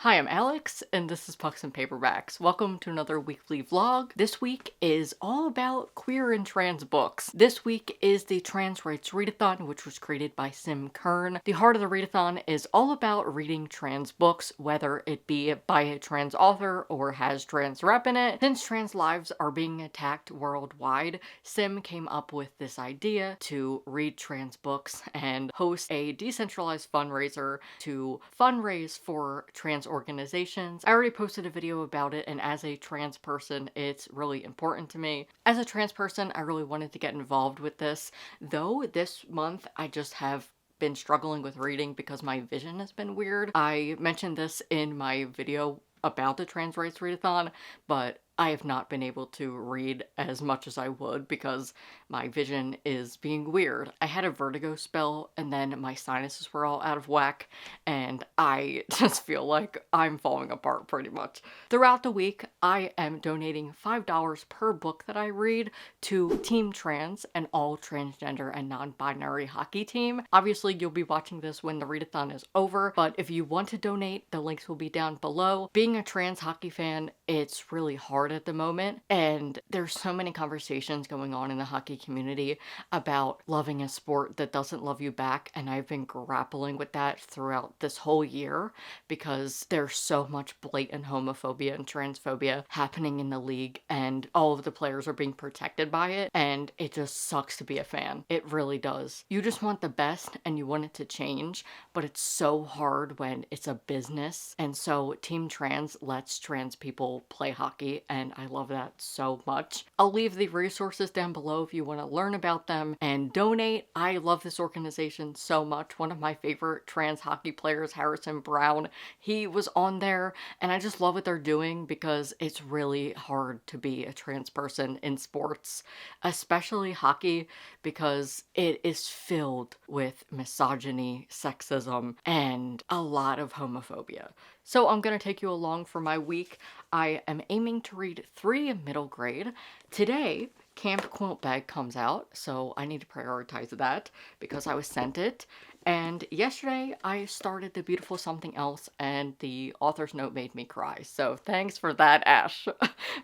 Hi, I'm Alex, and this is Pucks and Paperbacks. Welcome to another weekly vlog. This week is all about queer and trans books. This week is the Trans Rights Readathon, which was created by Sim Kern. The heart of the readathon is all about reading trans books, whether it be by a trans author or has trans rep in it. Since trans lives are being attacked worldwide, Sim came up with this idea to read trans books and host a decentralized fundraiser to fundraise for trans organizations. I already posted a video about it, and as a trans person, it's really important to me. As a trans person, I really wanted to get involved with this, though this month I just have been struggling with reading because my vision has been weird. I mentioned this in my video about the Trans Rights Readathon, but I have not been able to read as much as I would because my vision is being weird. I had a vertigo spell and then my sinuses were all out of whack and I just feel like I'm falling apart pretty much. Throughout the week, I am donating $5 per book that I read to Team Trans, an all transgender and non-binary hockey team. Obviously, you'll be watching this when the readathon is over, but if you want to donate, the links will be down below. Being a trans hockey fan, it's really hard at the moment, and there's so many conversations going on in the hockey community about loving a sport that doesn't love you back, and I've been grappling with that throughout this whole year because there's so much blatant homophobia and transphobia happening in the league, and all of the players are being protected by it, and it just sucks to be a fan. It really does. You just want the best and you want it to change, but it's so hard when it's a business, and so Team Trans lets trans people play hockey, and I love that so much. I'll leave the resources down below if you want to learn about them and donate. I love this organization so much. One of my favorite trans hockey players, Harrison Brown, he was on there, and I just love what they're doing because it's really hard to be a trans person in sports, especially hockey, because it is filled with misogyny, sexism, and a lot of homophobia. So I'm gonna take you along for my week. I am aiming to read 3 middle grade. Today, Camp Quilt Bag comes out, so I need to prioritize that because I was sent it. And yesterday, I started The Beautiful Something Else, and the author's note made me cry. So thanks for that, Ash.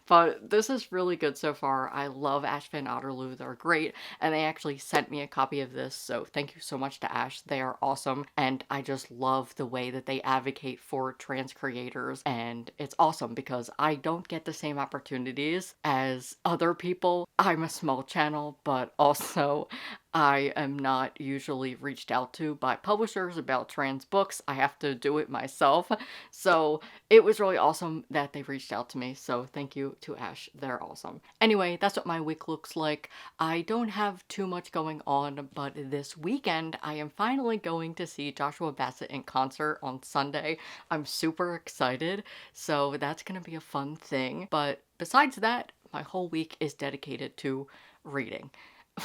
But this is really good so far. I love Ash Van Otterloo. They're great. And they actually sent me a copy of this, so thank you so much to Ash. They are awesome. And I just love the way that they advocate for trans creators. And it's awesome because I don't get the same opportunities as other people. I'm a small channel, but also I am not usually reached out to by publishers about trans books. I have to do it myself. So it was really awesome that they reached out to me. So thank you to Ash. They're awesome. Anyway, that's what my week looks like. I don't have too much going on, but this weekend I am finally going to see Joshua Bassett in concert on Sunday. I'm super excited. So that's going to be a fun thing. But besides that, my whole week is dedicated to reading.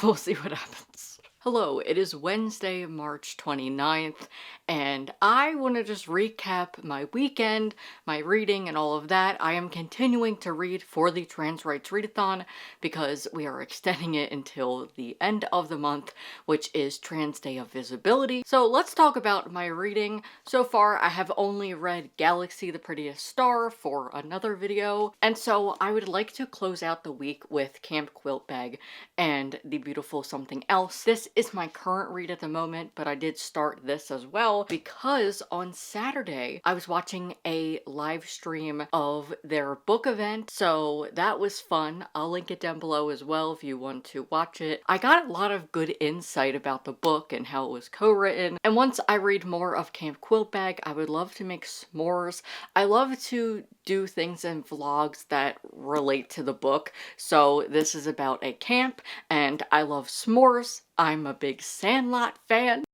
We'll see what happens. Hello, it is Wednesday, March 29th, and I want to just recap my weekend, my reading, and all of that. I am continuing to read for the Trans Rights Readathon because we are extending it until the end of the month, which is Trans Day of Visibility. So let's talk about my reading. So far, I have only read Galaxy the Prettiest Star for another video, and so I would like to close out the week with Camp Quilt Bag and The Beautiful Something Else. This is my current read at the moment, but I did start this as well because on Saturday I was watching a live stream of their book event, so that was fun. I'll link it down below as well if you want to watch it. I got a lot of good insight about the book and how it was co-written, and once I read more of Camp Quilt Bag, I would love to make s'mores. I love to do things in vlogs that relate to the book, so this is about a camp, and I love s'mores. I'm a big Sandlot fan.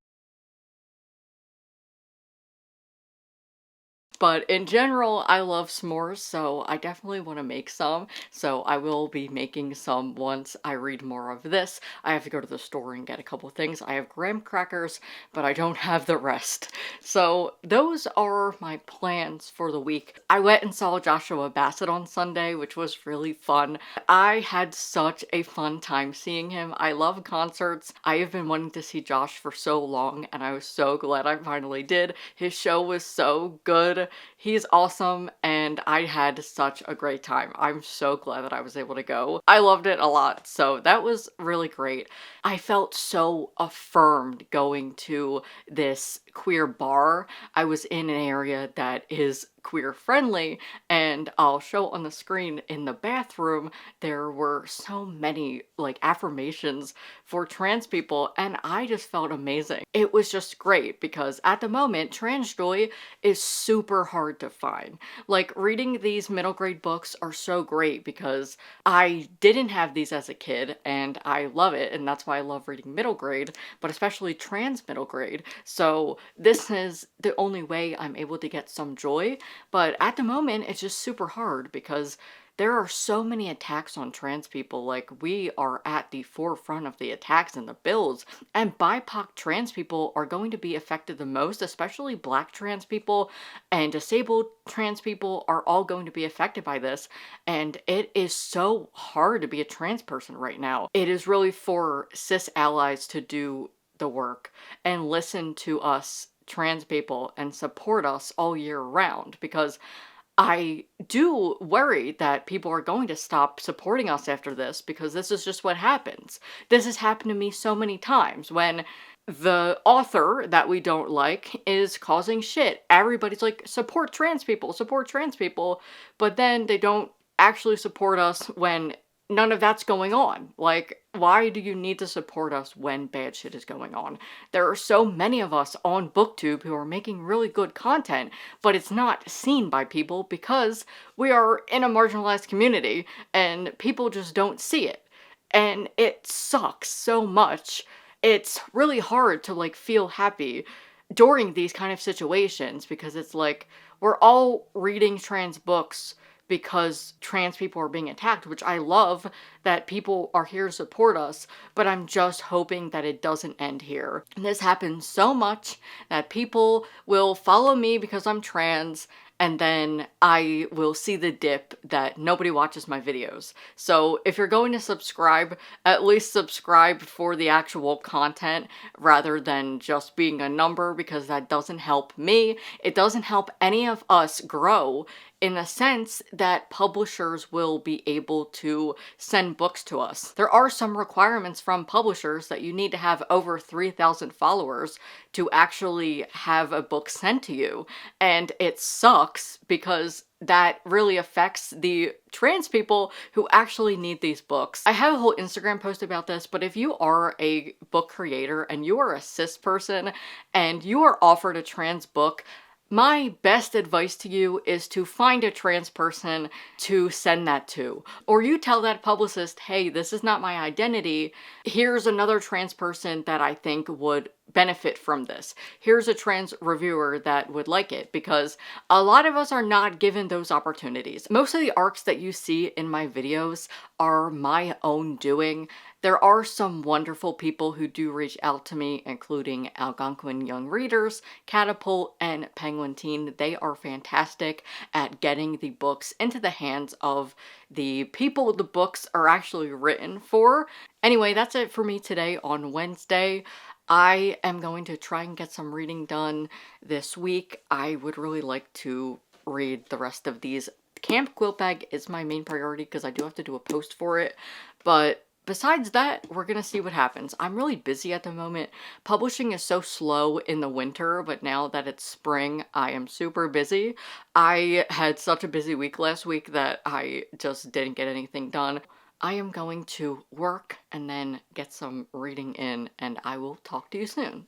But in general, I love s'mores, so I definitely want to make some. So I will be making some once I read more of this. I have to go to the store and get a couple things. I have graham crackers, but I don't have the rest. So those are my plans for the week. I went and saw Joshua Bassett on Sunday, which was really fun. I had such a fun time seeing him. I love concerts. I have been wanting to see Josh for so long, and I was so glad I finally did. His show was so good. He's awesome, and I had such a great time. I'm so glad that I was able to go. I loved it a lot, so that was really great. I felt so affirmed going to this queer bar. I was in an area that is queer friendly, and I'll show on the screen in the bathroom there were so many like affirmations for trans people, and I just felt amazing. It was just great because at the moment trans joy is super hard to find. Like, reading these middle grade books are so great because I didn't have these as a kid and I love it, and that's why I love reading middle grade, but especially trans middle grade. So this is the only way I'm able to get some joy. But at the moment, it's just super hard because there are so many attacks on trans people. Like, we are at the forefront of the attacks and the bills, and BIPOC trans people are going to be affected the most, especially Black trans people and disabled trans people are all going to be affected by this. And it is so hard to be a trans person right now. It is really for cis allies to do the work and listen to us trans people and support us all year round, because I do worry that people are going to stop supporting us after this, because this is just what happens. This has happened to me so many times when the author that we don't like is causing shit. Everybody's like, support trans people, but then they don't actually support us when none of that's going on. Like, why do you need to support us when bad shit is going on? There are so many of us on BookTube who are making really good content, but it's not seen by people because we are in a marginalized community and people just don't see it. And it sucks so much. It's really hard to like feel happy during these kind of situations, because it's like we're all reading trans books because trans people are being attacked, which I love that people are here to support us, but I'm just hoping that it doesn't end here. And this happens so much that people will follow me because I'm trans, and then I will see the dip that nobody watches my videos. So if you're going to subscribe, at least subscribe for the actual content rather than just being a number, because that doesn't help me. It doesn't help any of us grow, in the sense that publishers will be able to send books to us. There are some requirements from publishers that you need to have over 3,000 followers to actually have a book sent to you. And it sucks because that really affects the trans people who actually need these books. I have a whole Instagram post about this, but if you are a book creator and you are a cis person and you are offered a trans book, my best advice to you is to find a trans person to send that to. Or you tell that publicist, hey, this is not my identity. Here's another trans person that I think would benefit from this. Here's a trans reviewer that would like it, because a lot of us are not given those opportunities. Most of the arcs that you see in my videos are my own doing. There are some wonderful people who do reach out to me, including Algonquin Young Readers, Catapult, and Penguin Teen. They are fantastic at getting the books into the hands of the people the books are actually written for. Anyway, that's it for me today on Wednesday. I am going to try and get some reading done this week. I would really like to read the rest of these. Camp Quilt Bag is my main priority because I do have to do a post for it, but besides that, we're gonna see what happens. I'm really busy at the moment. Publishing is so slow in the winter, but now that it's spring, I am super busy. I had such a busy week last week that I just didn't get anything done. I am going to work and then get some reading in, and I will talk to you soon.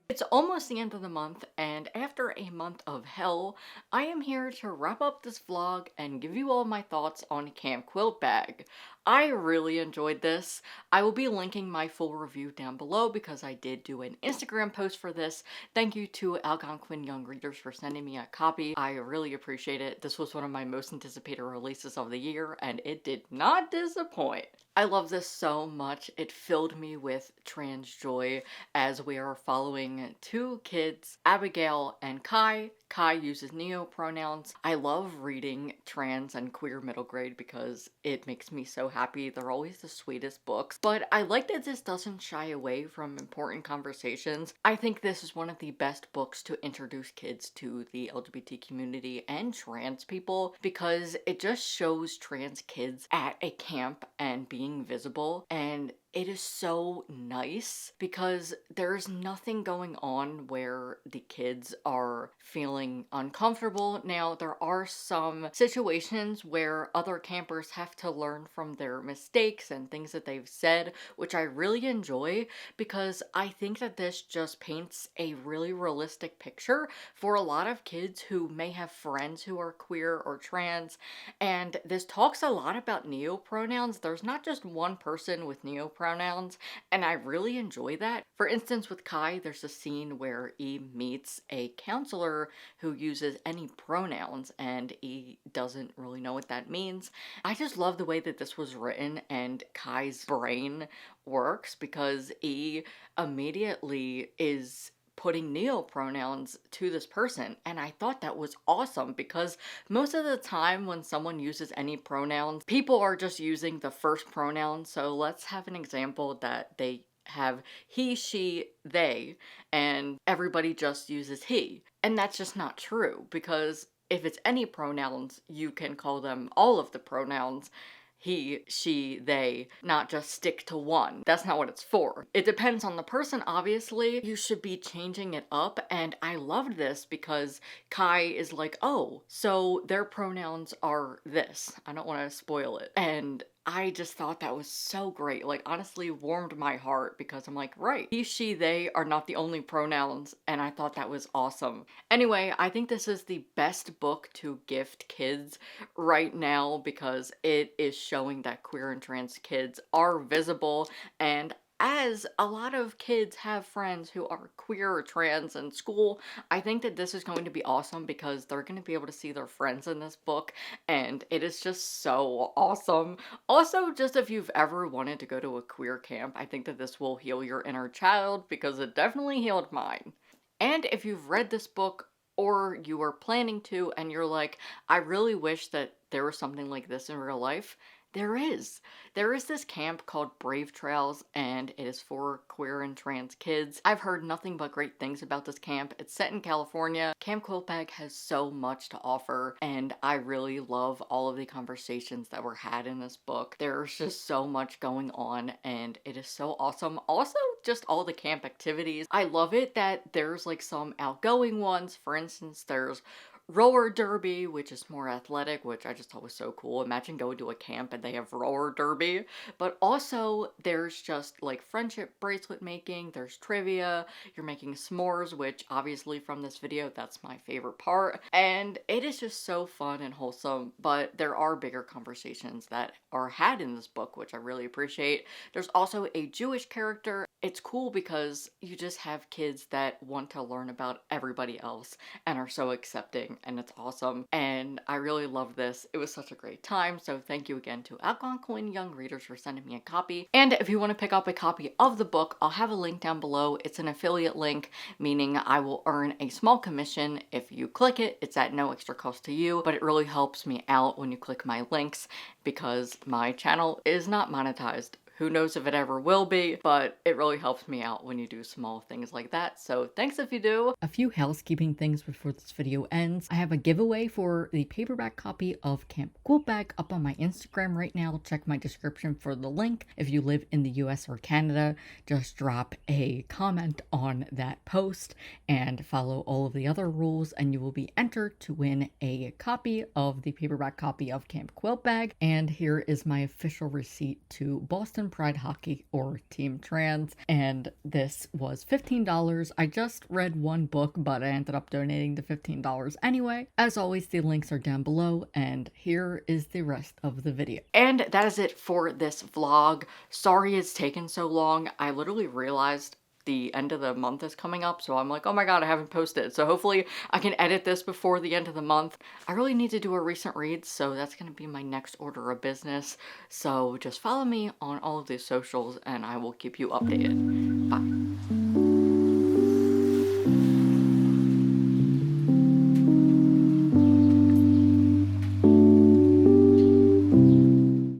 It's almost the end of the month, and after a month of hell, I am here to wrap up this vlog and give you all my thoughts on Camp Quilt Bag. I really enjoyed this. I will be linking my full review down below because I did do an Instagram post for this. Thank you to Algonquin Young Readers for sending me a copy. I really appreciate it. This was one of my most anticipated releases of the year, and it did not disappoint. I love this so much. It filled me with trans joy as we are following two kids, Abigail and Kai. Kai uses neo pronouns. I love reading trans and queer middle grade because it makes me so happy. They're always the sweetest books. But I like that this doesn't shy away from important conversations. I think this is one of the best books to introduce kids to the LGBT community and trans people because it just shows trans kids at a camp and being visible, and it is so nice because there's nothing going on where the kids are feeling uncomfortable. Now, there are some situations where other campers have to learn from their mistakes and things that they've said, which I really enjoy because I think that this just paints a really realistic picture for a lot of kids who may have friends who are queer or trans. And this talks a lot about neopronouns. There's not just one person with neopronouns, and I really enjoy that. For instance, with Kai, there's a scene where E meets a counselor who uses any pronouns, and E doesn't really know what that means. I just love the way that this was written, and Kai's brain works because E immediately is putting neopronouns to this person, and I thought that was awesome because most of the time when someone uses any pronouns, people are just using the first pronoun. So let's have an example that they have he, she, they, and everybody just uses he. And that's just not true because if it's any pronouns, you can call them all of the pronouns, he, she, they, not just stick to one. That's not what it's for. It depends on the person, obviously. You should be changing it up, and I loved this because Kai is like, oh, so their pronouns are this. I don't want to spoil it. And I just thought that was so great. Like, honestly warmed my heart because I'm like, right, he, she, they are not the only pronouns, and I thought that was awesome. Anyway, I think this is the best book to gift kids right now because it is showing that queer and trans kids are visible, and as a lot of kids have friends who are queer or trans in school, I think that this is going to be awesome because they're going to be able to see their friends in this book, and it is just so awesome. Also, just if you've ever wanted to go to a queer camp, I think that this will heal your inner child because it definitely healed mine. And if you've read this book or you are planning to and you're like, I really wish that there was something like this in real life, there is. There is this camp called Brave Trails, and it is for queer and trans kids. I've heard nothing but great things about this camp. It's set in California. Camp Quiltbag has so much to offer, and I really love all of the conversations that were had in this book. There's just so much going on, and it is so awesome. Also, just all the camp activities. I love it that there's like some outgoing ones. For instance, there's roller derby, which is more athletic, which I just thought was so cool. Imagine going to a camp and they have roller derby. But also, there's just like friendship bracelet making, there's trivia, you're making s'mores, which obviously from this video, that's my favorite part. And it is just so fun and wholesome, but there are bigger conversations that are had in this book, which I really appreciate. There's also a Jewish character. It's cool because you just have kids that want to learn about everybody else and are so accepting, and it's awesome. And I really love this. It was such a great time. So thank you again to Algonquin Young Readers for sending me a copy. And if you want to pick up a copy of the book, I'll have a link down below. It's an affiliate link, meaning I will earn a small commission if you click it. It's at no extra cost to you, but it really helps me out when you click my links because my channel is not monetized. Who knows if it ever will be, but it really helps me out when you do small things like that. So thanks if you do. A few housekeeping things before this video ends. I have a giveaway for the paperback copy of Camp Quiltbag up on my Instagram right now. Check my description for the link. If you live in the US or Canada, just drop a comment on that post and follow all of the other rules and you will be entered to win a copy of the paperback copy of Camp Quiltbag. And here is my official receipt to Boston Pride Hockey or Team Trans, and this was $15. I just read one book, but I ended up donating the $15 anyway. As always, the links are down below, and here is the rest of the video. And that is it for this vlog. Sorry it's taken so long. I literally realized the end of the month is coming up, so I'm like, oh my god, I haven't posted. So hopefully I can edit this before the end of the month. I really need to do a recent read, so that's gonna be my next order of business. So just follow me on all of these socials and I will keep you updated.